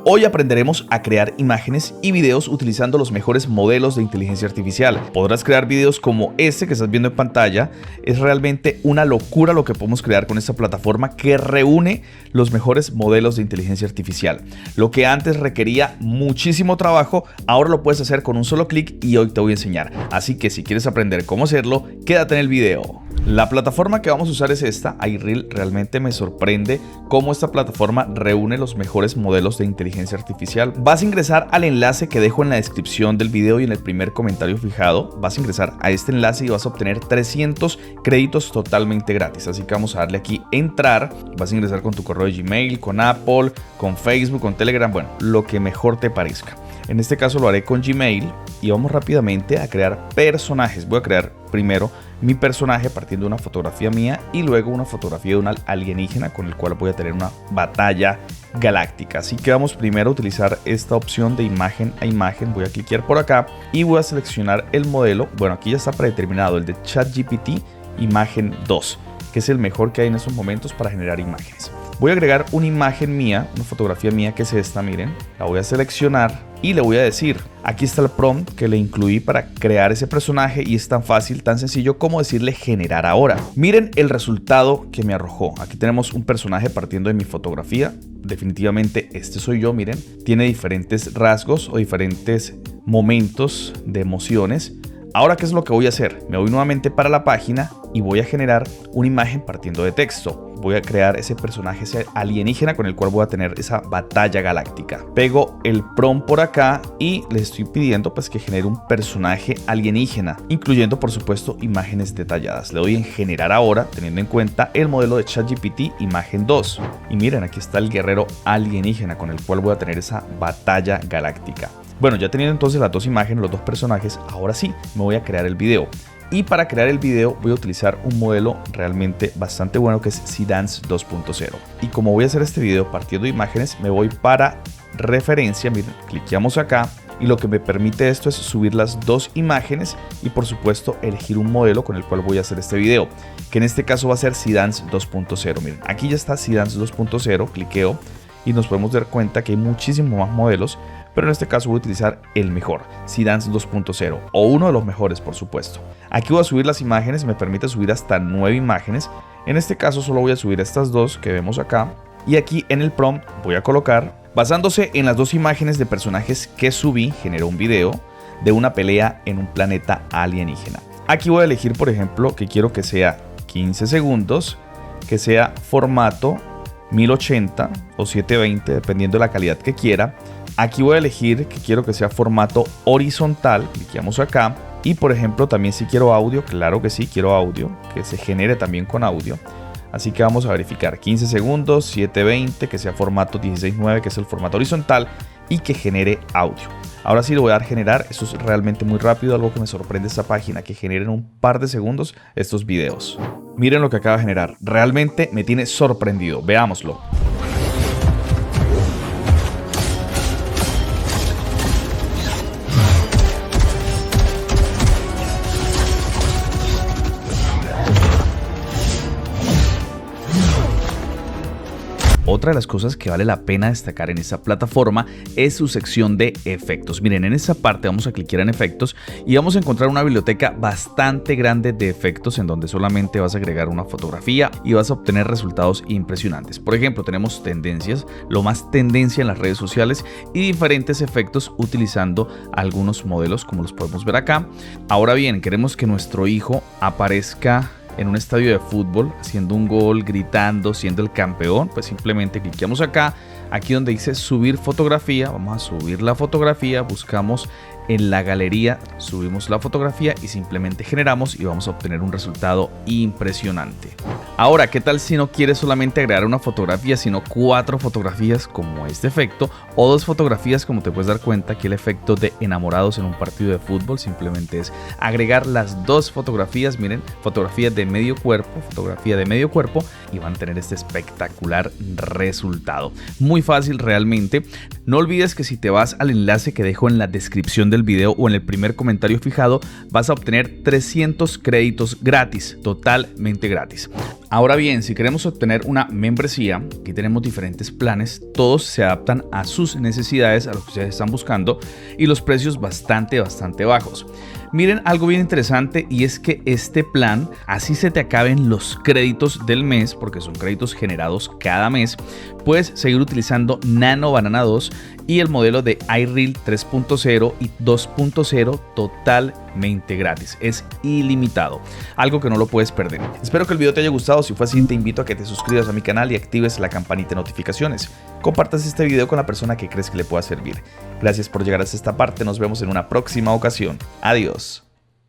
Hoy aprenderemos a crear imágenes y videos utilizando los mejores modelos de inteligencia artificial. Podrás crear videos como este que estás viendo en pantalla. Es realmente una locura lo que podemos crear con esta plataforma que reúne los mejores modelos de inteligencia artificial. Lo que antes requería muchísimo trabajo, ahora lo puedes hacer con un solo clic y hoy te voy a enseñar. Así que si quieres aprender cómo hacerlo, quédate en el video. La plataforma que vamos a usar es esta, iReal. Realmente me sorprende cómo esta plataforma reúne los mejores modelos de inteligencia artificial. Vas a ingresar al enlace que dejo en la descripción del video y en el primer comentario fijado. Vas a ingresar a este enlace y vas a obtener 300 créditos totalmente gratis. Así que vamos a darle aquí entrar. Vas a ingresar con tu correo de Gmail, con Apple, con Facebook, con Telegram, bueno, lo que mejor te parezca. En este caso lo haré con Gmail y vamos rápidamente a crear personajes. Voy a crear primero mi personaje partiendo de una fotografía mía y luego una fotografía de un alienígena con el cual voy a tener una batalla galáctica. Así que vamos primero a utilizar esta opción de imagen a imagen. Voy a cliquear por acá y voy a seleccionar el modelo. Bueno, aquí ya está predeterminado el de ChatGPT Imagen 2, que es el mejor que hay en estos momentos para generar imágenes. Voy a agregar una imagen mía, una fotografía mía que es esta, miren. La voy a seleccionar y le voy a decir, aquí está el prompt que le incluí para crear ese personaje y es tan fácil, tan sencillo como decirle generar ahora. Miren el resultado que me arrojó. Aquí tenemos un personaje partiendo de mi fotografía. Definitivamente este soy yo, miren. Tiene diferentes rasgos o diferentes momentos de emociones. Ahora, ¿qué es lo que voy a hacer? Me voy nuevamente para la página y voy a generar una imagen partiendo de texto. Voy a crear ese personaje, ese alienígena con el cual voy a tener esa batalla galáctica. Pego el prompt por acá y le estoy pidiendo pues que genere un personaje alienígena, incluyendo por supuesto imágenes detalladas. Le doy en generar ahora, teniendo en cuenta el modelo de ChatGPT Imagen 2. Y miren, aquí está el guerrero alienígena con el cual voy a tener esa batalla galáctica. Bueno, ya teniendo entonces las dos imágenes, los dos personajes, ahora sí me voy a crear el video. Y para crear el video voy a utilizar un modelo realmente bastante bueno que es Seedance 2.0. Y como voy a hacer este video partiendo de imágenes, me voy para referencia, miren, cliqueamos acá y lo que me permite esto es subir las dos imágenes y por supuesto elegir un modelo con el cual voy a hacer este video, que en este caso va a ser Seedance 2.0. Miren, aquí ya está Seedance 2.0, cliqueo y nos podemos dar cuenta que hay muchísimos más modelos, pero en este caso voy a utilizar el mejor, Seedance 2.0, o uno de los mejores por supuesto. Aquí voy a subir las imágenes, me permite subir hasta 9 imágenes. En este caso solo voy a subir estas dos que vemos acá. Y aquí en el prompt voy a colocar, basándose en las dos imágenes de personajes que subí, generó un video de una pelea en un planeta alienígena. Aquí voy a elegir por ejemplo que quiero que sea 15 segundos, que sea formato 1080 o 720 dependiendo de la calidad que quiera. Aquí voy a elegir que quiero que sea formato horizontal, cliqueamos acá. Y por ejemplo también si quiero audio, claro que sí, quiero audio, que se genere también con audio. Así que vamos a verificar 15 segundos, 720, que sea formato 16:9, que es el formato horizontal y que genere audio. Ahora sí lo voy a dar a generar, esto es realmente muy rápido, algo que me sorprende esta página, que generen un par de segundos estos videos. Miren lo que acaba de generar, realmente me tiene sorprendido, veámoslo. Otra de las cosas que vale la pena destacar en esta plataforma es su sección de efectos. Miren, en esta parte vamos a clicar en efectos y vamos a encontrar una biblioteca bastante grande de efectos en donde solamente vas a agregar una fotografía y vas a obtener resultados impresionantes. Por ejemplo, tenemos tendencias, lo más tendencia en las redes sociales y diferentes efectos utilizando algunos modelos como los podemos ver acá. Ahora bien, queremos que nuestro hijo aparezca en un estadio de fútbol haciendo un gol, gritando, siendo el campeón, pues simplemente cliqueamos acá, aquí donde dice subir fotografía, vamos a subir la fotografía, buscamos en la galería, subimos la fotografía y simplemente generamos y vamos a obtener un resultado impresionante. Ahora, ¿qué tal si no quieres solamente agregar una fotografía, sino 4 fotografías como este efecto o 2 fotografías? Como te puedes dar cuenta, que el efecto de enamorados en un partido de fútbol simplemente es agregar las 2 fotografías. Miren, fotografía de medio cuerpo y van a tener este espectacular resultado. Muy fácil realmente. No olvides que si te vas al enlace que dejo en la descripción del video o en el primer comentario fijado, vas a obtener 300 créditos gratis, totalmente gratis. Ahora bien, si queremos obtener una membresía, aquí tenemos diferentes planes, todos se adaptan a sus necesidades, a lo que ustedes están buscando y los precios bastante bajos. Miren algo bien interesante y es que este plan, así se te acaben los créditos del mes, porque son créditos generados cada mes, puedes seguir utilizando Nano Banana 2 y el modelo de iReal 3.0 y 2.0 totalmente gratis. Es ilimitado, algo que no lo puedes perder. Espero que el video te haya gustado. Si fue así, te invito a que te suscribas a mi canal y actives la campanita de notificaciones. Compartas este video con la persona que crees que le pueda servir. Gracias por llegar hasta esta parte. Nos vemos en una próxima ocasión. Adiós.